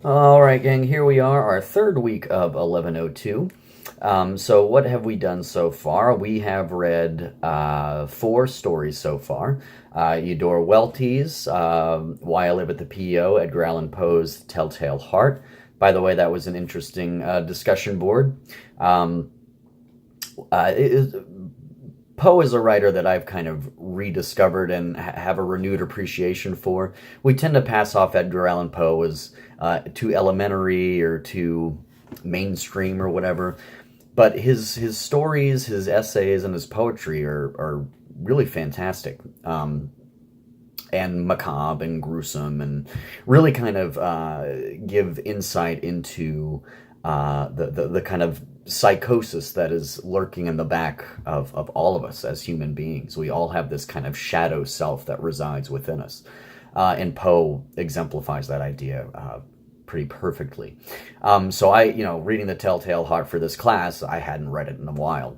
All right, gang, here we are, our third week of 1102. So what have we done so far? We have read four stories so far. Eudora Welty's Why I Live at the PO, Edgar Allan Poe's Telltale Heart. By the way, that was an interesting discussion board. Um, it, Poe is a writer that I've kind of rediscovered and have a renewed appreciation for. We tend to pass off Edgar Allan Poe as too elementary or too mainstream or whatever, but his stories, his essays, and his poetry are really fantastic. And macabre and gruesome and really kind of give insight into the kind of psychosis that is lurking in the back of all of us as human beings. We all have this kind of shadow self that resides within us. And Poe exemplifies that idea pretty perfectly. So reading The Telltale Heart for this class, I hadn't read it in a while.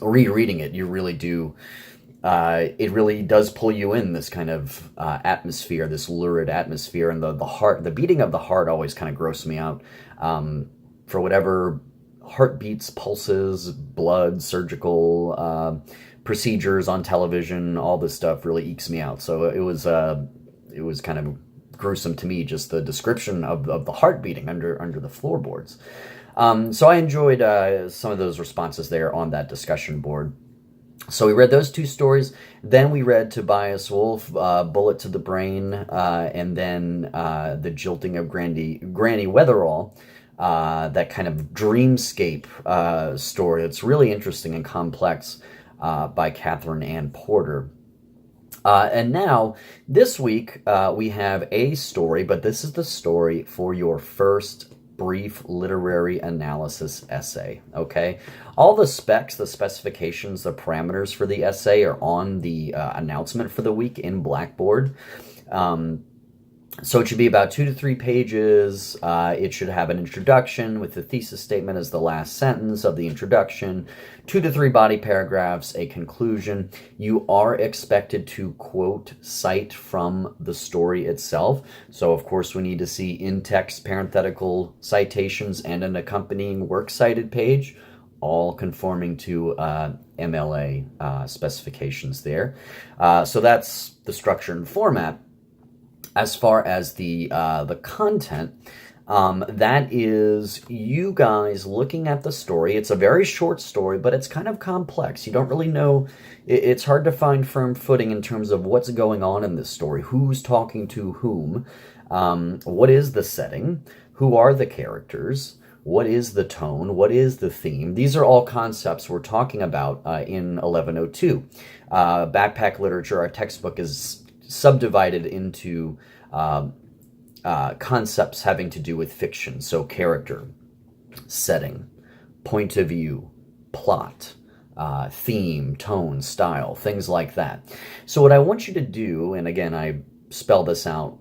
Rereading it, you really do it really does pull you in this kind of atmosphere, this lurid atmosphere, and the heart, the beating of the heart always kind of grossed me out. For whatever heartbeats, pulses, blood, surgical procedures on television, all this stuff really ekes me out. So it was kind of gruesome to me, just the description of the heart beating under the floorboards. So I enjoyed some of those responses there on that discussion board. So we read those two stories. Then we read Tobias Wolff, Bullet to the Brain, and then The Jilting of Granny Weatherall, that kind of dreamscape story that's really interesting and complex by Catherine Ann Porter. And now, this week, we have a story, but this is the story for your first brief literary analysis essay, okay? All the specs, the specifications, the parameters for the essay are on the announcement for the week in Blackboard. So it should be about 2 to 3 pages. It should have an introduction with the thesis statement as the last sentence of the introduction, 2 to 3 body paragraphs, a conclusion. You are expected to quote, cite from the story itself. So of course we need to see in-text parenthetical citations and an accompanying works cited page, all conforming to MLA specifications there. So that's the structure and format. As far as the content, that is you guys looking at the story. It's a very short story, but it's kind of complex. You don't really know. It's hard to find firm footing in terms of what's going on in this story. Who's talking to whom? What is the setting? Who are the characters? What is the tone? What is the theme? These are all concepts we're talking about in 1102. Backpack literature, our textbook, is subdivided into concepts having to do with fiction. So character, setting, point of view, plot, theme, tone, style, things like that. So what I want you to do, and again, I spell this out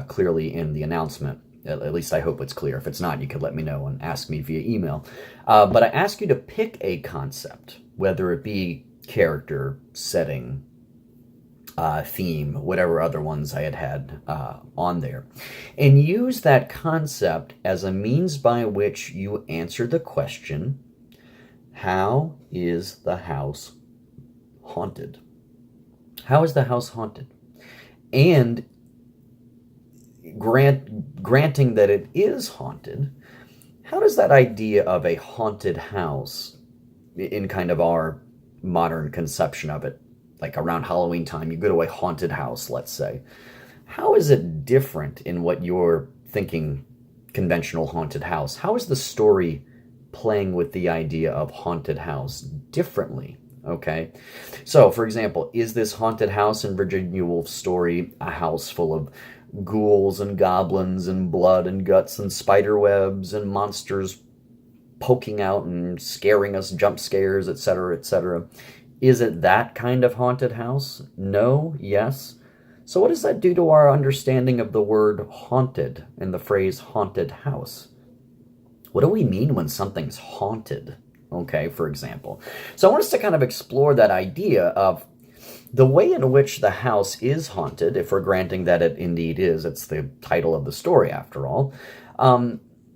clearly in the announcement. At least I hope it's clear. If it's not, you could let me know and ask me via email. But I ask you to pick a concept, whether it be character, setting, theme, whatever other ones I had on there, and use that concept as a means by which you answer the question, how is the house haunted? How is the house haunted? And granting that it is haunted, how does that idea of a haunted house, in kind of our modern conception of it, like around Halloween time, you go to a haunted house, let's say. How is it different in what you're thinking conventional haunted house? How is the story playing with the idea of haunted house differently? Okay, so for example, is this haunted house in Virginia Woolf's story a house full of ghouls and goblins and blood and guts and spider webs and monsters poking out and scaring us, jump scares, etc., etc.? Is it that kind of haunted house? No? Yes? So what does that do to our understanding of the word haunted and the phrase haunted house? What do we mean when something's haunted? Okay, for example. So I want us to kind of explore that idea of The way in which the house is haunted, if we're granting that it indeed is, it's the title of the story after all.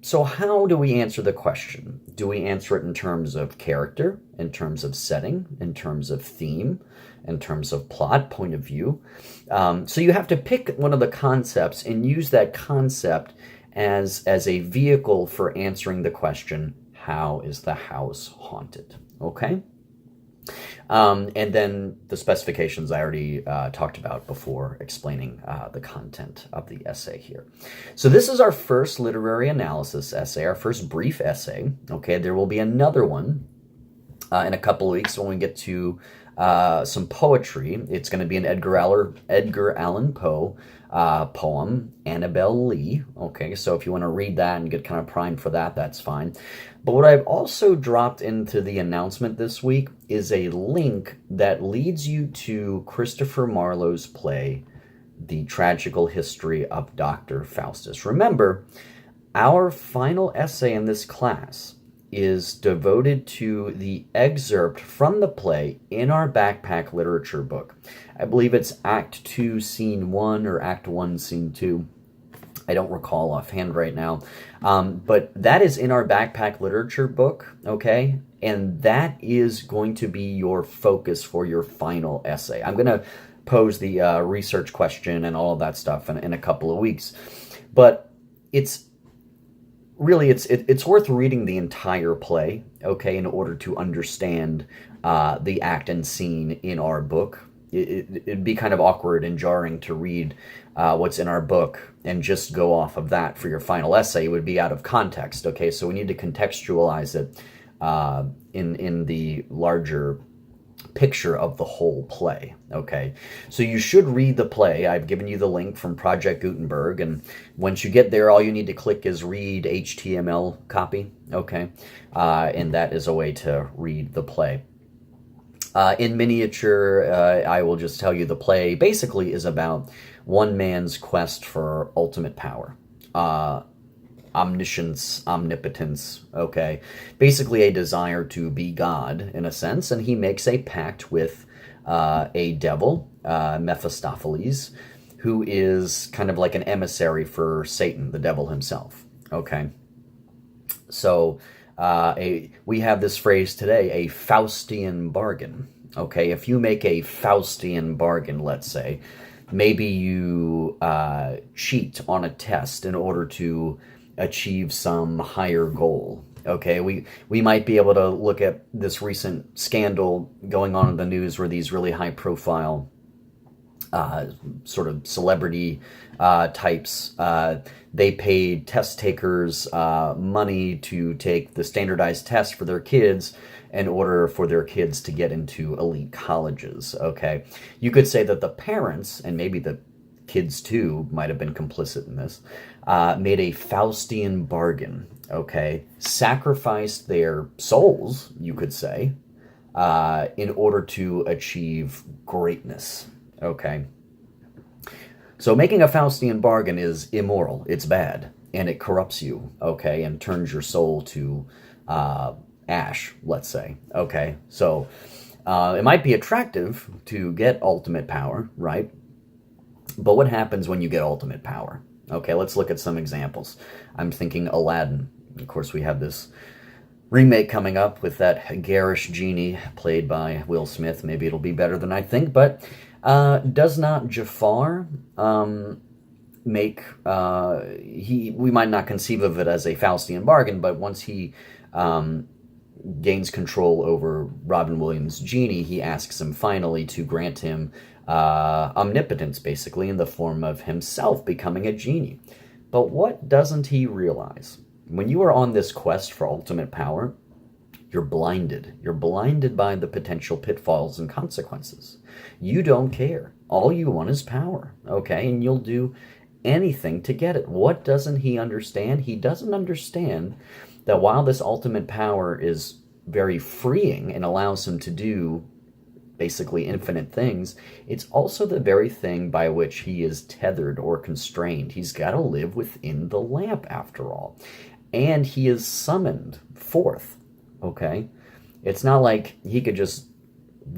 So how do we answer the question? Do we answer it in terms of character, in terms of setting, in terms of theme, in terms of plot, point of view? So you have to pick one of the concepts and use that concept as a vehicle for answering the question, how is the house haunted? Okay? And then the specifications I already talked about before explaining the content of the essay here. So this is our first literary analysis essay, our first brief essay. Okay, there will be another one in a couple of weeks when we get to some poetry. It's going to be an Edgar Allan Poe poem, Annabel Lee. Okay, so if you want to read that and get kind of primed for that, that's fine. But what I've also dropped into the announcement this week is a link that leads you to Christopher Marlowe's play, The Tragical History of Dr. Faustus. Remember, our final essay in this class is devoted to the excerpt from the play in our backpack literature book. I believe it's Act 2, Scene 1, or Act 1, Scene 2. I don't recall offhand right now. But that is in our backpack literature book, okay? And that is going to be your focus for your final essay. I'm going to pose the research question and all of that stuff in a couple of weeks. But it's worth reading the entire play, okay, in order to understand the act and scene in our book. It'd be kind of awkward and jarring to read what's in our book and just go off of that for your final essay. It would be out of context, okay? So we need to contextualize it in the larger picture of the whole play, okay? So you should read the play. I've given you the link from Project Gutenberg, and once you get there, all you need to click is read HTML copy, okay? And that is a way to read the play. In miniature, I will just tell you the play basically is about one man's quest for ultimate power. Omniscience, omnipotence, okay? Basically a desire to be God, in a sense, and he makes a pact with a devil, Mephistopheles, who is kind of like an emissary for Satan, the devil himself, okay? So we have this phrase today, a Faustian bargain, okay? If you make a Faustian bargain, let's say, maybe you cheat on a test in order to achieve some higher goal. Okay, we might be able to look at this recent scandal going on in the news where these really high profile sort of celebrity types, they paid test takers money to take the standardized test for their kids in order for their kids to get into elite colleges, okay? You could say that the parents, and maybe the kids too might have been complicit in this, made a Faustian bargain, okay? Sacrificed their souls, you could say, in order to achieve greatness, okay? So making a Faustian bargain is immoral, it's bad, and it corrupts you, okay, and turns your soul to ash, let's say, okay? So it might be attractive to get ultimate power, right? But what happens when you get ultimate power? Okay, let's look at some examples. I'm thinking Aladdin. Of course, we have this remake coming up with that garish genie played by Will Smith. Maybe it'll be better than I think, but does not Jafar make... we might not conceive of it as a Faustian bargain, but once he gains control over Robin Williams' genie, he asks him finally to grant him omnipotence, basically, in the form of himself becoming a genie. But what doesn't he realize? When you are on this quest for ultimate power, you're blinded. You're blinded by the potential pitfalls and consequences. You don't care. All you want is power, okay? And you'll do anything to get it. What doesn't he understand? He doesn't understand that while this ultimate power is very freeing and allows him to do basically infinite things, it's also the very thing by which he is tethered or constrained. He's got to live within the lamp, after all. And he is summoned forth, okay? It's not like he could just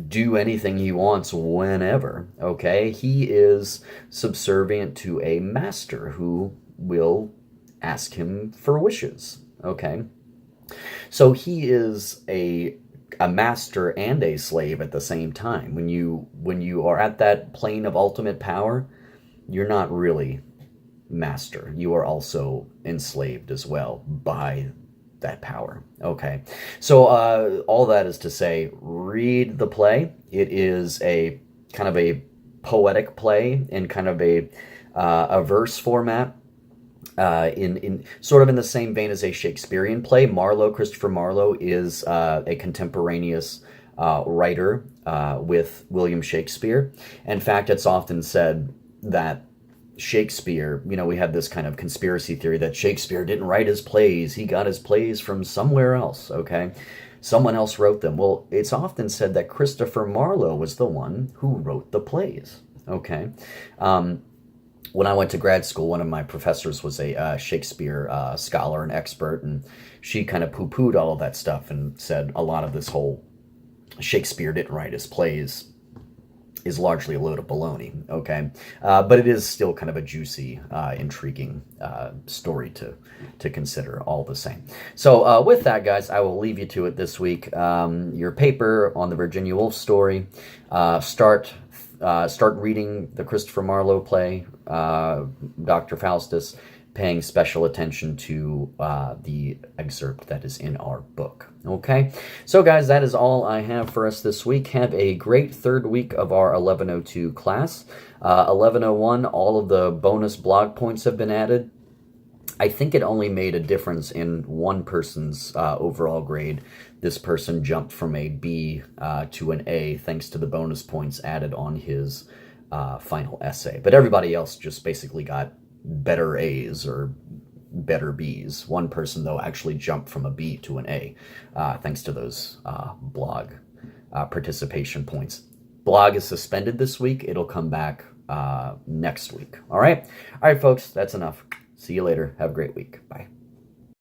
do anything he wants whenever, okay? He is subservient to a master who will ask him for wishes, okay? So he is a master and a slave at the same time. When you are at that plane of ultimate power, you're not really master. You are also enslaved as well by that power. Okay. So all that is to say, read the play. It is a kind of a poetic play in kind of a verse format. In sort of in the same vein as a Shakespearean play. Christopher Marlowe is a contemporaneous writer with William Shakespeare. In fact, it's often said that Shakespeare, we have this kind of conspiracy theory that Shakespeare didn't write his plays. He got his plays from somewhere else, okay? Someone else wrote them. Well, it's often said that Christopher Marlowe was the one who wrote the plays, okay? When I went to grad school, one of my professors was a Shakespeare scholar and expert, and she kind of poo-pooed all of that stuff and said a lot of this whole Shakespeare didn't write his plays is largely a load of baloney, okay? But it is still kind of a juicy, intriguing story to consider all the same. So with that, guys, I will leave you to it this week. Your paper on the Virginia Woolf story. Start reading the Christopher Marlowe play, Dr. Faustus, paying special attention to the excerpt that is in our book. Okay, so guys, that is all I have for us this week. Have a great third week of our 1102 class. 1101, all of the bonus blog points have been added. I think it only made a difference in one person's overall grade. This person jumped from a B to an A thanks to the bonus points added on his final essay. But everybody else just basically got better A's or better B's. One person, though, actually jumped from a B to an A thanks to those blog participation points. Blog is suspended this week. It'll come back next week. All right, folks, that's enough. See you later. Have a great week. Bye.